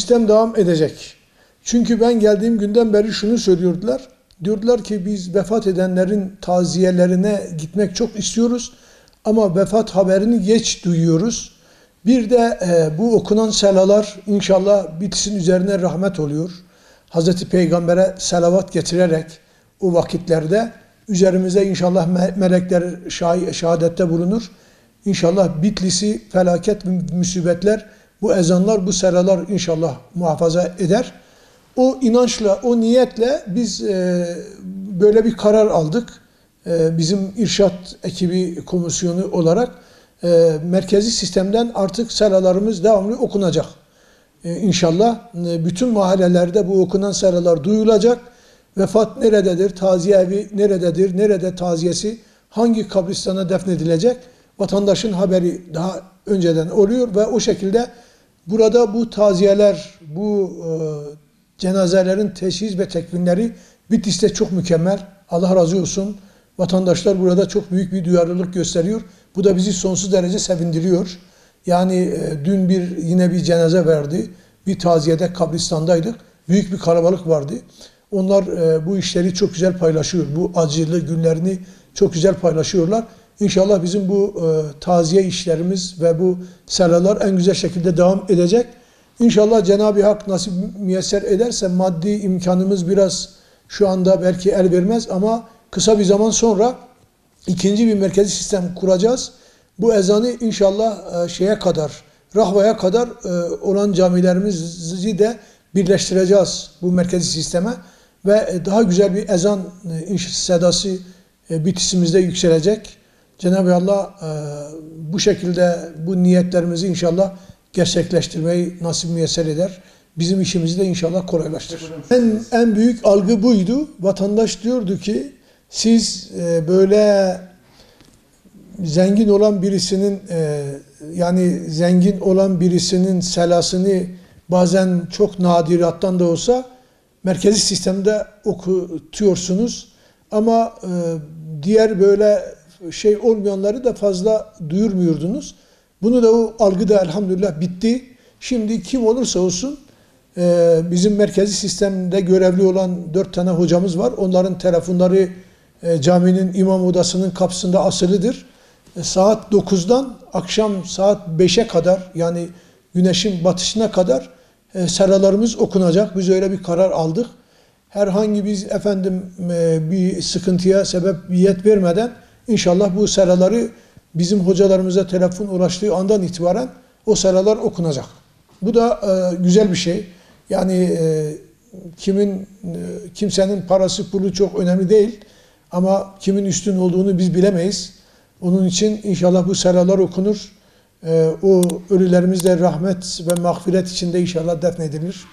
sistem devam edecek. Çünkü ben geldiğim günden beri şunu söylüyordular. Diyordular ki biz vefat edenlerin taziyelerine gitmek çok istiyoruz. Ama vefat haberini geç duyuyoruz. Bir de bu okunan selalar inşallah Bitlis'in üzerine rahmet oluyor. Hazreti Peygamber'e selavat getirerek o vakitlerde üzerimize inşallah melekler şehadette bulunur. İnşallah Bitlis'i felaket musibetler, bu ezanlar, bu selalar inşallah muhafaza eder. O inançla, o niyetle biz böyle bir karar aldık. Bizim irşat ekibi komisyonu olarak merkezi sistemden artık selalarımız devamlı okunacak. İnşallah bütün mahallelerde bu okunan selalar duyulacak. Vefat nerededir, taziye evi nerededir, nerede taziyesi, hangi kabristana defnedilecek, vatandaşın haberi daha önceden oluyor ve o şekilde burada bu taziyeler, bu cenazelerin teşhis ve tekfinleri Bitlis'te çok mükemmel. Allah razı olsun. Vatandaşlar burada çok büyük bir duyarlılık gösteriyor. Bu da bizi sonsuz derece sevindiriyor. Yani dün yine bir cenaze verdi. Bir taziyede kabristandaydık. Büyük bir kalabalık vardı. Onlar bu işleri çok güzel paylaşıyor. Bu acılı günlerini çok güzel paylaşıyorlar. İnşallah bizim bu taziye işlerimiz ve bu selalar en güzel şekilde devam edecek. İnşallah Cenab-ı Hak nasip müyesser ederse maddi imkanımız biraz şu anda belki el vermez ama kısa bir zaman sonra ikinci bir merkezi sistem kuracağız. Bu ezanı inşallah şeye kadar, Rahva'ya kadar olan camilerimizi de birleştireceğiz bu merkezi sisteme ve daha güzel bir ezan sedası Bitlis'imizde yükselecek. Cenab-ı Allah bu şekilde bu niyetlerimizi inşallah gerçekleştirmeyi nasip müyesser eder. Bizim işimizi de inşallah kolaylaştırır. En büyük algı buydu. Vatandaş diyordu ki siz böyle zengin olan birisinin zengin olan birisinin selasını bazen çok nadirattan da olsa merkezi sistemde okutuyorsunuz ama diğer böyle şey olmayanları da fazla duyurmuyordunuz. Bunu da o algı da elhamdülillah bitti. Şimdi kim olursa olsun bizim merkezi sistemde görevli olan 4 tane hocamız var. Onların telefonları caminin imam odasının kapısında asılıdır. Saat 9'dan akşam saat 5'e kadar yani güneşin batışına kadar seralarımız okunacak. Biz öyle bir karar aldık. Herhangi biz bir sıkıntıya sebebiyet vermeden inşallah bu seraları bizim hocalarımıza telefon ulaştığı andan itibaren o seralar okunacak. Bu da güzel bir şey. Yani kimsenin parası pulu çok önemli değil ama kimin üstün olduğunu biz bilemeyiz. Onun için inşallah bu seralar okunur. O ölülerimiz de rahmet ve mağfiret içinde inşallah defnedilir.